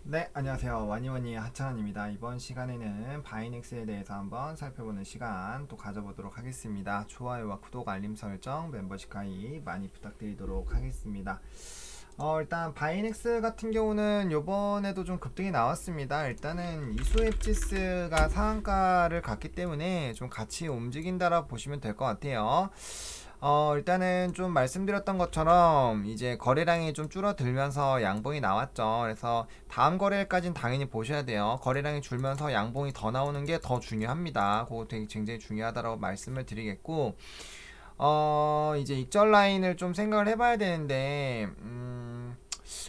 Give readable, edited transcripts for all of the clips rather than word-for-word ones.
네, 안녕하세요. 와니와니의 하찬원입니다. 이번 시간에는 바이넥스에 대해서 한번 살펴보는 시간 또 가져보도록 하겠습니다. 좋아요와 구독, 알림 설정, 멤버십 가입 많이 부탁드리도록 하겠습니다. 일단 바이넥스 같은 경우는 요번에도 좀 급등이 나왔습니다. 일단은 이수앱지스가 상한가를 갔기 때문에 좀 같이 움직인다라고 보시면 될 것 같아요. 일단은 좀 말씀드렸던 것처럼 이제 거래량이 좀 줄어들면서 양봉이 나왔죠. 그래서 다음 거래일까지는 당연히 보셔야 돼요. 거래량이 줄면서 양봉이 더 나오는 게 더 중요합니다. 그거 되게 굉장히 중요하다라고 말씀을 드리겠고, 이제 익절 라인을 좀 생각을 해봐야 되는데,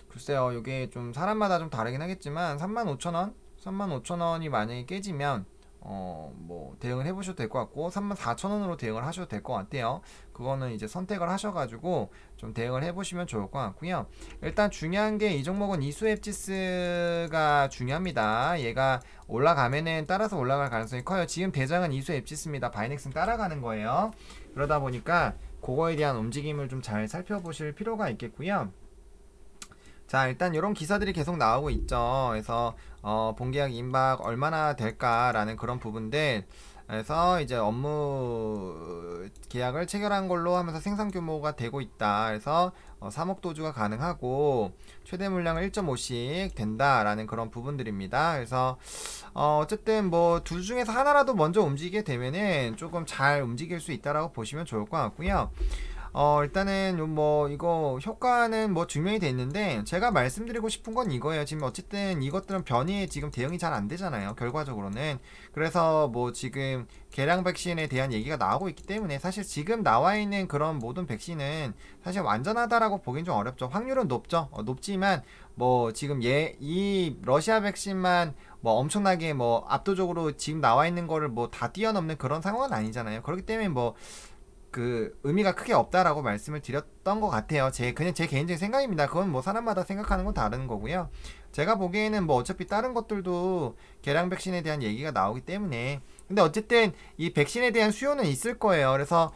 글쎄요, 이게 좀 사람마다 좀 다르긴 하겠지만, 35,000원? 35,000원이 만약에 깨지면, 뭐, 대응을 해보셔도 될 것 같고, 34,000원으로 대응을 하셔도 될 것 같아요. 그거는 이제 선택을 하셔가지고, 좀 대응을 해보시면 좋을 것 같고요. 일단 중요한 게 이 종목은 이수앱지스가 중요합니다. 얘가 올라가면은 따라서 올라갈 가능성이 커요. 지금 대장은 이수앱지스입니다. 바이넥스는 따라가는 거예요. 그러다 보니까 그거에 대한 움직임을 좀 잘 살펴보실 필요가 있겠고요. 자, 일단 이런 기사들이 계속 나오고 있죠. 그래서 본계약 임박 얼마나 될까라는 그런 부분들. 그래서 이제 업무 계약을 체결한 걸로 하면서 생산 규모가 되고 있다. 그래서 3억 도주가 가능하고 최대 물량은 1.5씩 된다라는 그런 부분들입니다. 그래서 어쨌든 뭐 둘 중에서 하나라도 먼저 움직이게 되면은 조금 잘 움직일 수 있다라고 보시면 좋을 것 같고요. 일단은 뭐 이거 효과는 뭐 증명이 돼 있는데 제가 말씀드리고 싶은 건 이거예요. 지금 어쨌든 이것들은 변이에 지금 대응이 잘 안 되잖아요. 결과적으로는. 그래서 뭐 지금 개량 백신에 대한 얘기가 나오고 있기 때문에 사실 지금 나와 있는 그런 모든 백신은 사실 완전하다라고 보긴 좀 어렵죠. 확률은 높죠. 높지만 뭐 지금 이 러시아 백신만 뭐 엄청나게 뭐 압도적으로 지금 나와 있는 거를 뭐 다 뛰어넘는 그런 상황은 아니잖아요. 그렇기 때문에 뭐 그 의미가 크게 없다라고 말씀을 드렸던 것 같아요. 그냥 제 개인적인 생각입니다. 그건 뭐 사람마다 생각하는 건 다른 거고요. 제가 보기에는 뭐 어차피 다른 것들도 개량 백신에 대한 얘기가 나오기 때문에 근데 어쨌든 이 백신에 대한 수요는 있을 거예요. 그래서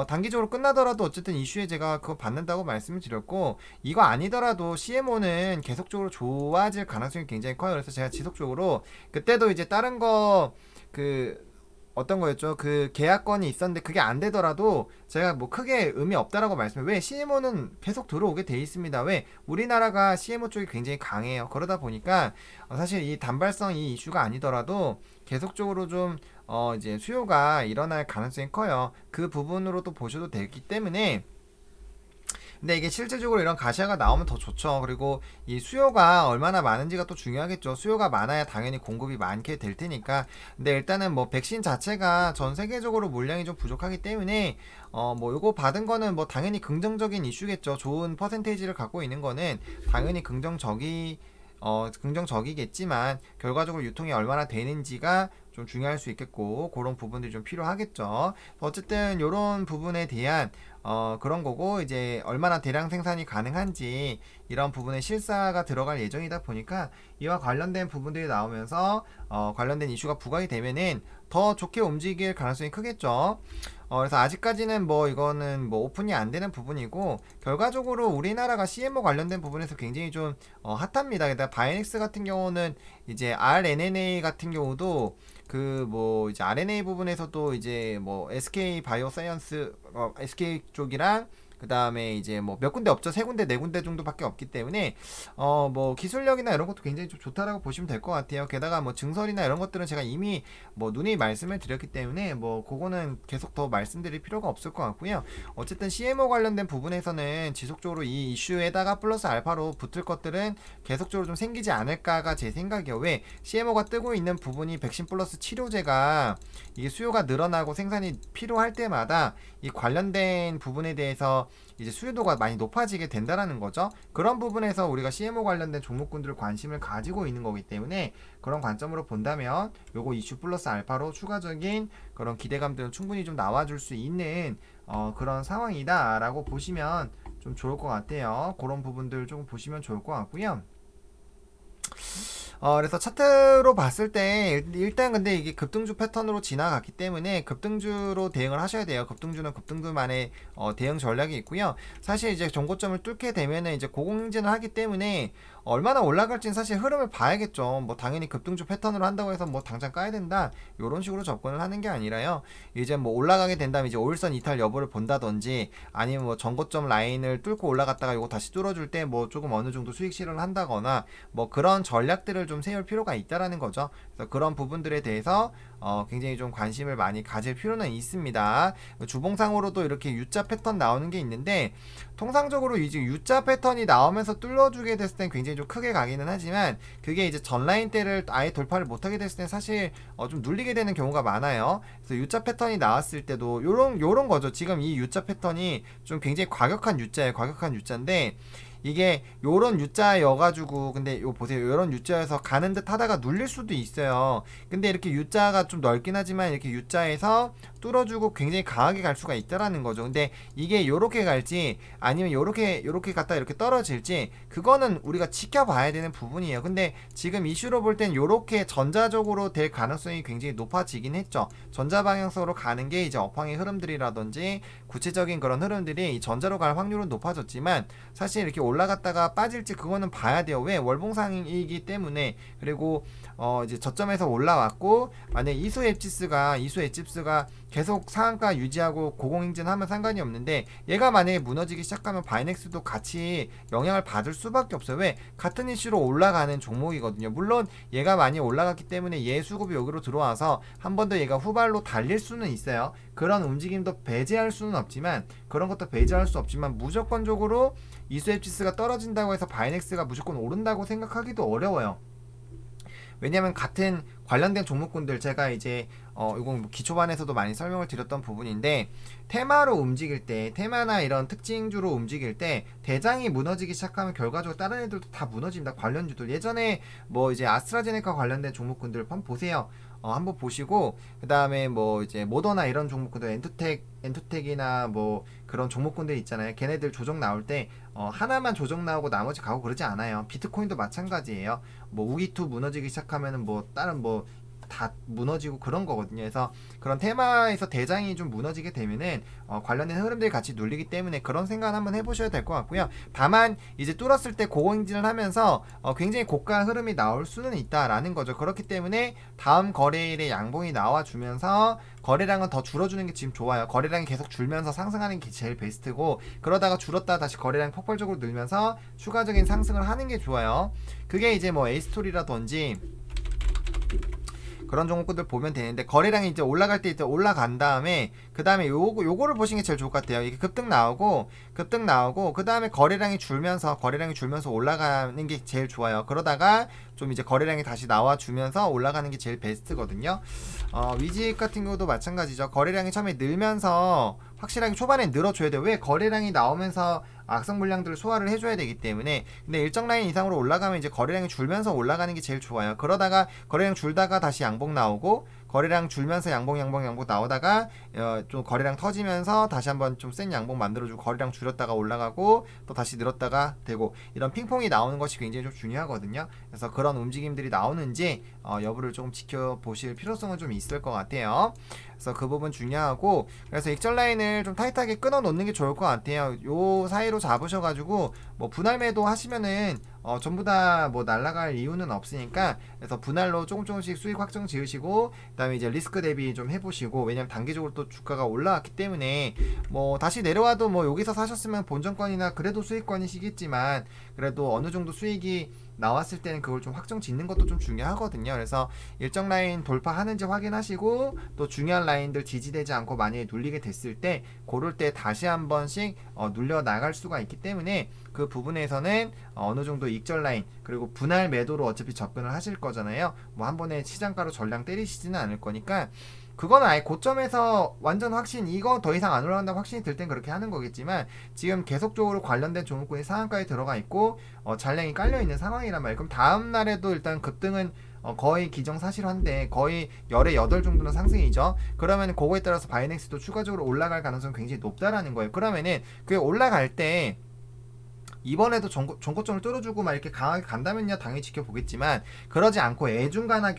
단기적으로 끝나더라도 어쨌든 이슈에 제가 그거 받는다고 말씀을 드렸고 이거 아니더라도 CMO는 계속적으로 좋아질 가능성이 굉장히 커요. 그래서 제가 지속적으로 그때도 이제 다른 거그 어떤 거였죠? 그 계약건이 있었는데 그게 안 되더라도 제가 뭐 크게 의미 없다라고 말씀해. 왜 CMO는 계속 들어오게 돼 있습니다. 왜 우리나라가 CMO 쪽이 굉장히 강해요. 그러다 보니까 사실 이 단발성 이 이슈가 아니더라도 계속적으로 좀 이제 수요가 일어날 가능성이 커요. 그 부분으로도 보셔도 되기 때문에 근데 이게 실질적으로 이런 가시화가 나오면 더 좋죠. 그리고 이 수요가 얼마나 많은지가 또 중요하겠죠. 수요가 많아야 당연히 공급이 많게 될 테니까. 근데 일단은 뭐 백신 자체가 전 세계적으로 물량이 좀 부족하기 때문에 뭐 요거 받은 거는 뭐 당연히 긍정적인 이슈겠죠. 좋은 퍼센테이지를 갖고 있는 거는 당연히 긍정적이겠지만 결과적으로 유통이 얼마나 되는지가 좀 중요할 수 있겠고 그런 부분들이 좀 필요하겠죠. 어쨌든 이런 부분에 대한 그런 거고 이제 얼마나 대량 생산이 가능한지 이런 부분에 실사가 들어갈 예정이다 보니까 이와 관련된 부분들이 나오면서 관련된 이슈가 부각이 되면은 더 좋게 움직일 가능성이 크겠죠. 그래서 아직까지는 뭐 이거는 뭐 오픈이 안 되는 부분이고 결과적으로 우리나라가 CMO 관련된 부분에서 굉장히 좀 핫합니다. 게다가 바이넥스 같은 경우는 이제 RNNA 같은 경우도 그 뭐 이제 RNA 부분에서도 이제 뭐 SK 바이오사이언스 SK 쪽이랑 그 다음에 이제 뭐 몇 군데 없죠. 세 군데, 네 군데 정도밖에 없기 때문에, 뭐 기술력이나 이런 것도 굉장히 좀 좋다라고 보시면 될 것 같아요. 게다가 뭐 증설이나 이런 것들은 제가 이미 뭐 누누이 말씀을 드렸기 때문에 뭐 그거는 계속 더 말씀드릴 필요가 없을 것 같고요. 어쨌든 CMO 관련된 부분에서는 지속적으로 이 이슈에다가 플러스 알파로 붙을 것들은 계속적으로 좀 생기지 않을까가 제 생각이에요. 왜? CMO가 뜨고 있는 부분이 백신 플러스 치료제가 이게 수요가 늘어나고 생산이 필요할 때마다 이 관련된 부분에 대해서 이제 수요도가 많이 높아지게 된다라는 거죠. 그런 부분에서 우리가 CMO 관련된 종목군들 관심을 가지고 있는 거기 때문에 그런 관점으로 본다면 요거 이슈 플러스 알파로 추가적인 그런 기대감들은 충분히 좀 나와줄 수 있는 그런 상황이다라고 보시면 좀 좋을 것 같아요. 그런 부분들 좀 보시면 좋을 것 같고요. 그래서 차트로 봤을 때 일단 근데 이게 급등주 패턴으로 지나갔기 때문에 급등주로 대응을 하셔야 돼요. 급등주는 급등주만의 대응 전략이 있고요. 사실 이제 정고점을 뚫게 되면은 이제 고공행진을 하기 때문에 얼마나 올라갈지는 사실 흐름을 봐야겠죠. 뭐 당연히 급등주 패턴으로 한다고 해서 뭐 당장 까야 된다 이런 식으로 접근을 하는 게 아니라요. 이제 뭐 올라가게 된다면 이제 5일선 이탈 여부를 본다든지 아니면 뭐 전고점 라인을 뚫고 올라갔다가 요거 다시 뚫어줄 때 뭐 조금 어느 정도 수익 실현을 한다거나 뭐 그런 전략들을 좀 세울 필요가 있다라는 거죠. 그래서 그런 부분들에 대해서 굉장히 좀 관심을 많이 가질 필요는 있습니다. 주봉상으로도 이렇게 U자 패턴 나오는 게 있는데 통상적으로 이제 U자 패턴이 나오면서 뚫어주게 됐을 땐 굉장히 좀 크게 가기는 하지만 그게 이제 전라인대를 아예 돌파를 못하게 됐을 땐 사실 좀 눌리게 되는 경우가 많아요. 그래서 U자 패턴이 나왔을 때도 요런 거죠. 지금 이 U자 패턴이 좀 굉장히 과격한 U자예요. 과격한 U자인데 이게 요런 U자여가지고 근데 요 보세요. 요런 U자에서 가는 듯 하다가 눌릴 수도 있어요. 근데 이렇게 U자가 좀 넓긴 하지만 이렇게 U자에서 뚫어주고 굉장히 강하게 갈 수가 있다라는 거죠. 근데 이게 요렇게 갈지 아니면 요렇게 갔다 이렇게 떨어질지 그거는 우리가 지켜봐야 되는 부분이에요. 근데 지금 이슈로 볼 땐 요렇게 전자적으로 될 가능성이 굉장히 높아지긴 했죠. 전자 방향성으로 가는 게 이제 업황의 흐름들이라든지 구체적인 그런 흐름들이 이 전자로 갈 확률은 높아졌지만 사실 이렇게 올라갔다가 빠질지 그거는 봐야 돼요. 왜? 월봉상이기 때문에. 그리고 이제 저점에서 올라왔고 만약 이수 엣지스가 계속 상한가 유지하고 고공행진하면 상관이 없는데 얘가 만약에 무너지기 시작하면 바이넥스도 같이 영향을 받을 수밖에 없어요. 왜? 같은 이슈로 올라가는 종목이거든요. 물론 얘가 많이 올라갔기 때문에 얘 수급이 여기로 들어와서 한 번 더 얘가 후발로 달릴 수는 있어요. 그런 움직임도 배제할 수는 없지만 그런 것도 배제할 수 없지만 무조건적으로 이수 엣지스가 떨어진다고 해서 바이넥스가 무조건 오른다고 생각하기도 어려워요. 왜냐면 같은 관련된 종목군들 제가 이제 이건 뭐 기초반에서도 많이 설명을 드렸던 부분인데 테마로 움직일 때 테마나 이런 특징주로 움직일 때 대장이 무너지기 시작하면 결과적으로 다른 애들도 다 무너집니다. 관련주들 예전에 뭐 이제 아스트라제네카 관련된 종목군들 한번 보세요. 한번 보시고 그 다음에 뭐 이제 모더나 이런 종목군들 엔투텍이나 뭐 그런 종목군들 있잖아요. 걔네들 조정 나올 때 하나만 조정 나오고 나머지 가고 그러지 않아요. 비트코인도 마찬가지예요. 뭐 우기투 무너지기 시작하면은 뭐 다른 뭐 다 무너지고 그런 거거든요. 그래서 그런 테마에서 대장이 좀 무너지게 되면은 관련된 흐름들이 같이 눌리기 때문에 그런 생각 한번 해보셔야 될 것 같고요. 다만 이제 뚫었을 때 고공행진을 하면서 굉장히 고가 흐름이 나올 수는 있다라는 거죠. 그렇기 때문에 다음 거래일에 양봉이 나와주면서 거래량은 더 줄어주는 게 지금 좋아요. 거래량이 계속 줄면서 상승하는 게 제일 베스트고 그러다가 줄었다 다시 거래량 폭발적으로 늘면서 추가적인 상승을 하는 게 좋아요. 그게 이제 뭐 에이스토리라든지 그런 종목들 보면 되는데 거래량이 이제 올라갈 때 올라간 다음에 그 다음에 요거를 보시는 게 제일 좋을 것 같아요. 이게 급등 나오고 그 다음에 거래량이 줄면서 올라가는 게 제일 좋아요. 그러다가 좀 이제 거래량이 다시 나와주면서 올라가는 게 제일 베스트거든요. 위직 같은 경우도 마찬가지죠. 거래량이 처음에 늘면서 확실하게 초반에 늘어줘야 돼요. 왜? 거래량이 나오면서 악성 물량들을 소화를 해줘야 되기 때문에. 근데 일정 라인 이상으로 올라가면 이제 거래량이 줄면서 올라가는 게 제일 좋아요. 그러다가 거래량 줄다가 다시 양봉 나오고 거래량 줄면서 양봉 나오다가 좀 거래량 터지면서 다시 한번 좀 센 양봉 만들어주고 거래량 줄였다가 올라가고 또 다시 늘었다가 되고 이런 핑퐁이 나오는 것이 굉장히 좀 중요하거든요. 그래서 그런 움직임들이 나오는지 여부를 조금 지켜보실 필요성은 좀 있을 것 같아요. 그래서 그 부분 중요하고 그래서 익절 라인을 좀 타이트하게 끊어 놓는 게 좋을 것 같아요. 요 사이로 잡으셔가지고 뭐 분할 매도 하시면은 전부 다 뭐 날라갈 이유는 없으니까 그래서 분할로 조금씩 수익 확정 지으시고 그다음에 이제 리스크 대비 좀 해보시고 왜냐면 단기적으로 또 주가가 올라왔기 때문에 뭐 다시 내려와도 뭐 여기서 사셨으면 본전권이나 그래도 수익권이시겠지만 그래도 어느 정도 수익이 나왔을 때는 그걸 좀 확정 짓는 것도 좀 중요하거든요. 그래서 일정 라인 돌파하는지 확인하시고 또 중요한 라인들 지지되지 않고 만약에 눌리게 됐을 때 고를 때 다시 한 번씩 눌려 나갈 수가 있기 때문에 그 부분에서는 어느 정도 익절 라인 그리고 분할 매도로 어차피 접근을 하실 거잖아요. 뭐 한 번에 시장가로 전량 때리시지는 않을 거니까 그건 아예 고점에서 완전 확신 이거 더 이상 안 올라간다고 확신이 들 땐 그렇게 하는 거겠지만 지금 계속적으로 관련된 종목군이 상한가에 들어가 있고 잔량이 깔려 있는 상황이란 말이에요. 그럼 다음 날에도 일단 급등은 거의 기정사실한데 거의 열의 8 정도는 상승이죠. 그러면 그거에 따라서 바이넥스도 추가적으로 올라갈 가능성이 굉장히 높다라는 거예요. 그러면은 그게 올라갈 때 이번에도 전고점을 뚫어주고 막 이렇게 강하게 간다면요 당연히 지켜보겠지만 그러지 않고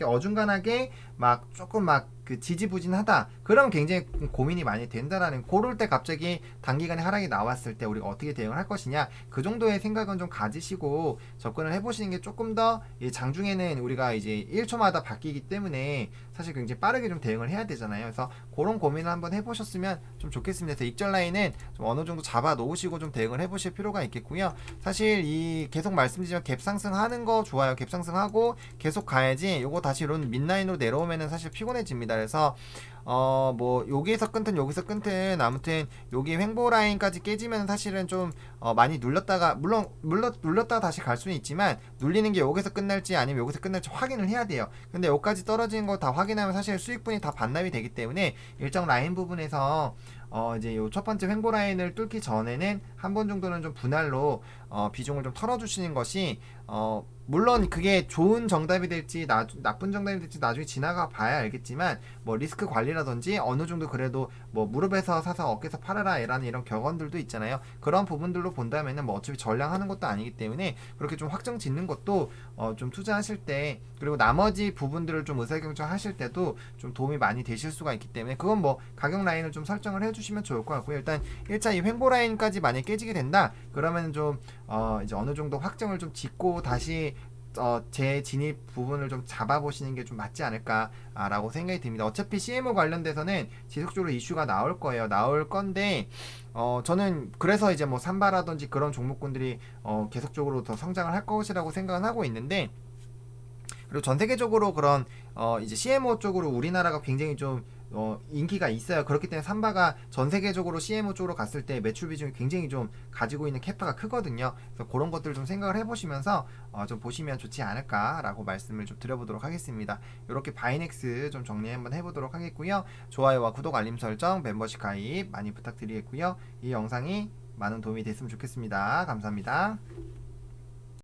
어중간하게 막 조금 막 그 지지부진하다. 그럼 굉장히 고민이 많이 된다라는, 그럴 때 갑자기 단기간에 하락이 나왔을 때 우리가 어떻게 대응을 할 것이냐, 그 정도의 생각은 좀 가지시고 접근을 해보시는 게 조금 더, 장중에는 우리가 이제 1초마다 바뀌기 때문에 사실 굉장히 빠르게 좀 대응을 해야 되잖아요. 그래서 그런 고민을 한번 해보셨으면 좀 좋겠습니다. 그래서 익절 라인은 좀 어느 정도 잡아 놓으시고 좀 대응을 해보실 필요가 있겠고요. 사실 이 계속 말씀드리지만 갭 상승하는 거 좋아요. 갭 상승하고 계속 가야지, 요거 다시 이런 민라인으로 내려오면은 사실 피곤해집니다. 그래서 뭐 여기에서 끊든 아무튼 여기 횡보 라인까지 깨지면 사실은 좀 많이 눌렸다가, 물론 눌렸다가 다시 갈 수는 있지만, 눌리는 게 여기서 끝날지 아니면 여기서 끝날지 확인을 해야 돼요. 근데 여기까지 떨어지는 거 다 확인하면 사실 수익분이 다 반납이 되기 때문에 일정 라인 부분에서 이제 요 첫 번째 횡보 라인을 뚫기 전에는 한 번 정도는 좀 분할로 비중을 좀 털어주시는 것이, 물론 그게 좋은 정답이 될지 나쁜 정답이 될지 나중에 지나가 봐야 알겠지만, 뭐 리스크 관리라든지 어느 정도 그래도 뭐 무릎에서 사서 어깨에서 팔아라 라는 이런 격언들도 있잖아요. 그런 부분들로 본다면은 뭐 어차피 전량하는 것도 아니기 때문에 그렇게 좀 확정 짓는 것도 좀 투자하실 때, 그리고 나머지 부분들을 좀 의사결정하실 때도 좀 도움이 많이 되실 수가 있기 때문에, 그건 뭐 가격 라인을 좀 설정을 해주시면 좋을 것 같고요. 일단 1차 이 횡보 라인까지 만약 깨지게 된다 그러면 좀 이제 어느 정도 확정을 좀 짓고 다시 재진입 부분을 좀 잡아보시는 게 좀 맞지 않을까라고 생각이 듭니다. 어차피 CMO 관련돼서는 지속적으로 이슈가 나올 거예요. 나올 건데, 저는 그래서 이제 뭐 삼바라든지 그런 종목군들이 계속적으로 더 성장을 할 것이라고 생각은 하고 있는데, 그리고 전 세계적으로 그런 이제 CMO 쪽으로 우리나라가 굉장히 좀 인기가 있어요. 그렇기 때문에 삼바가 전 세계적으로 CMO 쪽으로 갔을 때 매출 비중이 굉장히 좀 가지고 있는 캐파가 크거든요. 그래서 그런 것들 좀 생각을 해보시면서 좀 보시면 좋지 않을까라고 말씀을 좀 드려보도록 하겠습니다. 이렇게 바이넥스 좀 정리 한번 해보도록 하겠고요. 좋아요와 구독, 알림 설정, 멤버십 가입 많이 부탁드리겠고요. 이 영상이 많은 도움이 됐으면 좋겠습니다. 감사합니다.